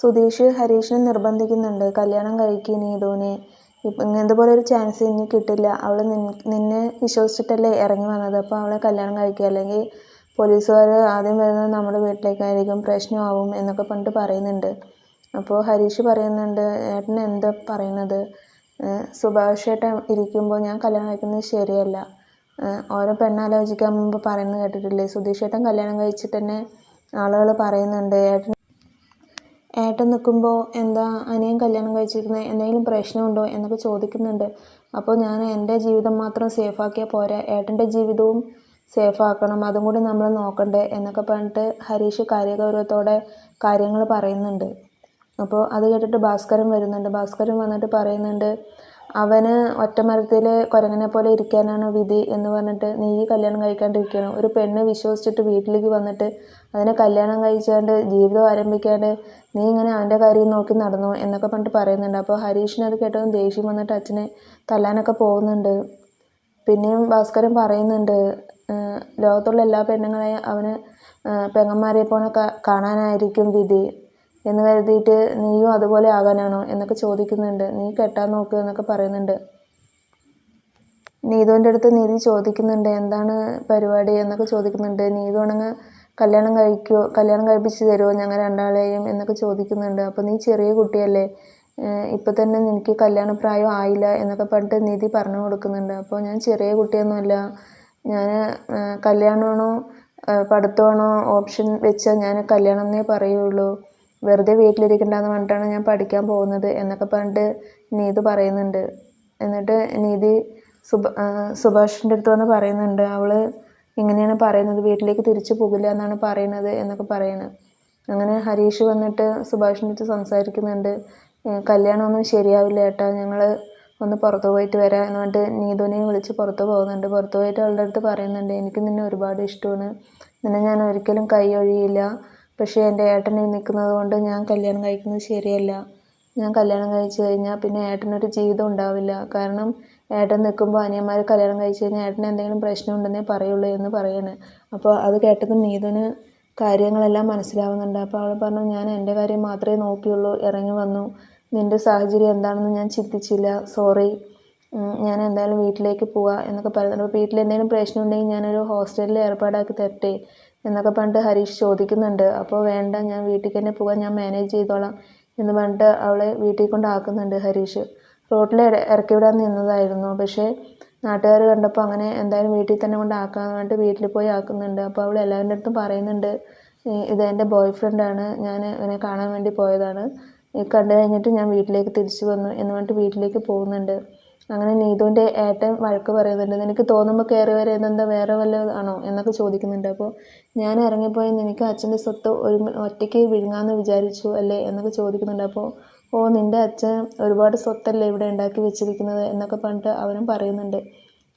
സുധീഷ് ഹരീഷിനെ നിർബന്ധിക്കുന്നുണ്ട്, കല്യാണം കഴിക്കുക നീതുവിനെ. ഇതുപോലെ ഒരു ചാൻസ് ഇനി കിട്ടില്ല, അവൾ നിന്നെ വിശ്വസിച്ചിട്ടല്ലേ ഇറങ്ങി വന്നത്, അപ്പോൾ അവളെ കല്യാണം കഴിക്കുക, അല്ലെങ്കിൽ പോലീസുകാർ ആദ്യം വരുന്നത് നമ്മുടെ വീട്ടിലേക്കായിരിക്കും, പ്രശ്നമാവും എന്നൊക്കെ പറഞ്ഞിട്ട് പറയുന്നുണ്ട്. അപ്പോൾ ഹരീഷ് പറയുന്നുണ്ട്, ഏട്ടൻ എന്താ പറയുന്നത്, സുഭാഷ് ഏട്ടൻ ഇരിക്കുമ്പോൾ ഞാൻ കല്യാണം കഴിക്കുന്നത് ശരിയല്ല. ഓരോ പെണ്ണാലോചിക്കാൻ മുമ്പ് പറയുന്നത് കേട്ടിട്ടില്ലേ, സുധീഷ് ഏട്ടൻ കല്യാണം കഴിച്ചിട്ട് തന്നെ ആളുകൾ പറയുന്നുണ്ട് ഏട്ടൻ നിൽക്കുമ്പോൾ എന്താ അനിയൻ കല്യാണം കഴിച്ചിരിക്കുന്നത്, എന്തെങ്കിലും പ്രശ്നമുണ്ടോ എന്നൊക്കെ ചോദിക്കുന്നുണ്ട്. അപ്പോൾ ഞാൻ എൻ്റെ ജീവിതം മാത്രം സേഫാക്കിയാൽ പോരാ, ഏട്ടൻ്റെ ജീവിതവും സേഫാക്കണം, അതും കൂടി നമ്മൾ നോക്കണ്ടേ എന്നൊക്കെ പറഞ്ഞിട്ട് ഹരീഷ് കാര്യഗൗരവത്തോടെ കാര്യങ്ങൾ പറയുന്നുണ്ട്. അപ്പോൾ അത് കേട്ടിട്ട് ഭാസ്കരൻ വരുന്നുണ്ട്. ഭാസ്കരൻ വന്നിട്ട് പറയുന്നുണ്ട്, അവന് ഒറ്റമരത്തിൽ കുരങ്ങനെ പോലെ ഇരിക്കാനാണ് വിധി എന്ന് പറഞ്ഞിട്ട് നീ കല്യാണം കഴിക്കാണ്ടിരിക്കണം. ഒരു പെണ്ണ് വിശ്വസിച്ചിട്ട് വീട്ടിലേക്ക് വന്നിട്ട് അതിനെ കല്യാണം കഴിച്ചാണ്ട് ജീവിതം ആരംഭിക്കാണ്ട് നീ ഇങ്ങനെ അവൻ്റെ കാര്യം നോക്കി നടന്നു എന്നൊക്കെ പറഞ്ഞിട്ട് പറയുന്നുണ്ട്. അപ്പോൾ ഹരീഷിന് അത് കേട്ടതും ദേഷ്യം വന്നിട്ട് അച്ഛനെ തല്ലാനൊക്കെ പോകുന്നുണ്ട്. പിന്നെയും ഭാസ്കരൻ പറയുന്നുണ്ട്, ലോകത്തുള്ള എല്ലാ പെണ്ണുങ്ങളെയും അവന് പെങ്ങന്മാരെ പോലെ കാണാനായിരിക്കും വിധി എന്ന് കരുതിയിട്ട് നീയും അതുപോലെ ആകാനാണോ എന്നൊക്കെ ചോദിക്കുന്നുണ്ട്. നീ കെട്ടാൻ നോക്കുക എന്നൊക്കെ പറയുന്നുണ്ട്. നീതുവിൻ്റെ അടുത്ത് നീതി ചോദിക്കുന്നുണ്ട്, എന്താണ് പരിപാടി എന്നൊക്കെ ചോദിക്കുന്നുണ്ട്. നീതു ആണെങ്കിൽ കല്യാണം കഴിപ്പിച്ച് തരുമോ ഞങ്ങൾ രണ്ടാളെയും എന്നൊക്കെ ചോദിക്കുന്നുണ്ട്. അപ്പോൾ നീ ചെറിയ കുട്ടിയല്ലേ, ഇപ്പം തന്നെ നിനക്ക് കല്യാണ പ്രായം ആയില്ല എന്നൊക്കെ പറഞ്ഞിട്ട് നീതി പറഞ്ഞു കൊടുക്കുന്നുണ്ട്. അപ്പോൾ ഞാൻ ചെറിയ കുട്ടിയൊന്നുമല്ല, ഞാൻ കല്യാണമാണോ പഠിത്തമാണോ ഓപ്ഷൻ വെച്ചാൽ ഞാൻ കല്യാണം എന്നേ പറയുള്ളൂ, വെറുതെ വീട്ടിലിരിക്കണ്ടെന്ന് പറഞ്ഞിട്ടാണ് ഞാൻ പഠിക്കാൻ പോകുന്നത് എന്നൊക്കെ പറഞ്ഞിട്ട് നീതു പറയുന്നുണ്ട്. എന്നിട്ട് നീതി സുഭാഷിൻ്റെ അടുത്ത് വന്ന് പറയുന്നുണ്ട്, അവൾ ഇങ്ങനെയാണ് പറയുന്നത്, വീട്ടിലേക്ക് തിരിച്ചു പോകില്ല എന്നാണ് പറയുന്നത് എന്നൊക്കെ പറയണം. അങ്ങനെ ഹരീഷ് വന്നിട്ട് സുഭാഷിൻ്റെ അടുത്ത് സംസാരിക്കുന്നുണ്ട്. കല്യാണമൊന്നും ശരിയാവില്ല ഏട്ടാ, ഞങ്ങൾ ഒന്ന് പുറത്തു പോയിട്ട് വരാം എന്ന് പറഞ്ഞിട്ട് നീതുവിനെയും വിളിച്ച് പുറത്ത് പോകുന്നുണ്ട്. പുറത്തു പോയിട്ട് അവളുടെ അടുത്ത് പറയുന്നുണ്ട്, എനിക്ക് നിന്നെ ഒരുപാട് ഇഷ്ടമാണ്, നിന്നെ ഞാൻ ഒരിക്കലും കൈ ഒഴിയില്ല, പക്ഷേ എൻ്റെ ഏട്ടനെ നിൽക്കുന്നത് കൊണ്ട് ഞാൻ കല്യാണം കഴിക്കുന്നത് ശരിയല്ല. ഞാൻ കല്യാണം കഴിച്ചു കഴിഞ്ഞാൽ പിന്നെ ഏട്ടനൊരു ജീവിതം ഉണ്ടാവില്ല, കാരണം ഏട്ടൻ നിൽക്കുമ്പോൾ അനിയന്മാർ കല്യാണം കഴിച്ചു കഴിഞ്ഞാൽ ഏട്ടന് എന്തെങ്കിലും പ്രശ്നം ഉണ്ടെന്നേ പറയുള്ളൂ എന്ന് പറയാണ്. അപ്പോൾ അത് കേട്ടതും നീതുവിന് കാര്യങ്ങളെല്ലാം മനസ്സിലാവുന്നുണ്ട്. അപ്പോൾ അവൾ പറഞ്ഞു, ഞാൻ എൻ്റെ കാര്യം മാത്രമേ നോക്കിയുള്ളൂ, ഇറങ്ങി വന്നു, നിൻ്റെ സാഹചര്യം എന്താണെന്ന് ഞാൻ ചിന്തിച്ചില്ല, സോറി, ഞാൻ എന്തായാലും വീട്ടിലേക്ക് പോവാം എന്നൊക്കെ പറയുന്നുണ്ട്. അപ്പോൾ വീട്ടിൽ എന്തെങ്കിലും പ്രശ്നം ഉണ്ടെങ്കിൽ ഞാനൊരു ഹോസ്റ്റലിൽ ഏർപ്പാടാക്കി തരട്ടെ എന്നൊക്കെ പറഞ്ഞിട്ട് ഹരീഷ് ചോദിക്കുന്നുണ്ട്. അപ്പോൾ വേണ്ട, ഞാൻ വീട്ടിലേക്ക് തന്നെ പോകാം, ഞാൻ മാനേജ് ചെയ്തോളാം എന്ന് പറഞ്ഞിട്ട് അവളെ വീട്ടിൽ കൊണ്ടാക്കുന്നുണ്ട് ഹരീഷ്. റോട്ടിൽ ഇറക്കി വിടാൻ നിന്നതായിരുന്നു, പക്ഷേ നാട്ടുകാർ കണ്ടപ്പോൾ അങ്ങനെ എന്തായാലും വീട്ടിൽ തന്നെ കൊണ്ടാക്കാമെന്ന് പറഞ്ഞിട്ട് വീട്ടിൽ പോയി ആക്കുന്നുണ്ട്. അപ്പോൾ അവൾ എല്ലാവരുടെ അടുത്തും പറയുന്നുണ്ട്, ഇത് എൻ്റെ ബോയ് ഫ്രണ്ടാണ്, ഞാൻ ഇവനെ കാണാൻ വേണ്ടി പോയതാണ്, കണ്ടു കഴിഞ്ഞിട്ട് ഞാൻ വീട്ടിലേക്ക് തിരിച്ചു വന്നു എന്ന് പറഞ്ഞിട്ട് വീട്ടിലേക്ക് പോകുന്നുണ്ട്. അങ്ങനെ നീതുവിൻ്റെ ഏട്ടൻ വഴക്ക് പറയുന്നുണ്ട്, നിനക്ക് തോന്നുമ്പോൾ കയറി വരെ ഇതെന്താ വേറെ വല്ലതാണോ എന്നൊക്കെ ചോദിക്കുന്നുണ്ട്. അപ്പോൾ ഞാൻ ഇറങ്ങിപ്പോയി നിനക്ക് അച്ഛൻ്റെ സ്വത്ത് ഒറ്റയ്ക്ക് വിഴുങ്ങാമെന്ന് വിചാരിച്ചു അല്ലേ എന്നൊക്കെ ചോദിക്കുന്നുണ്ട്. അപ്പോൾ നിൻ്റെ അച്ഛൻ ഒരുപാട് സ്വത്തല്ലേ ഇവിടെ ഉണ്ടാക്കി വെച്ചിരിക്കുന്നത് എന്നൊക്കെ പറഞ്ഞിട്ട് അവനും പറയുന്നുണ്ട്.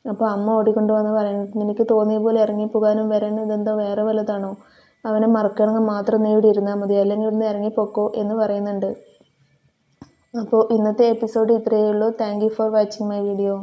അപ്പോൾ അമ്മ ഓടിക്കൊണ്ട് വന്ന് പറയുന്നത്, നിനക്ക് തോന്നിയ പോലെ ഇറങ്ങിപ്പോകാനും വരാനും ഇതെന്തോ വേറെ വല്ലതാണോ, അവനെ മറക്കണമെങ്കിൽ മാത്രം നീ ഇവിടെ ഇരുന്നാൽ മതി, അല്ലെങ്കിൽ ഇവിടുന്ന് ഇറങ്ങിപ്പോക്കോ എന്ന് പറയുന്നുണ്ട്. അപ്പോൾ ഇന്നത്തെ എപ്പിസോഡ് ഇത്രയേ ഉള്ളൂ. Thank you for watching my video.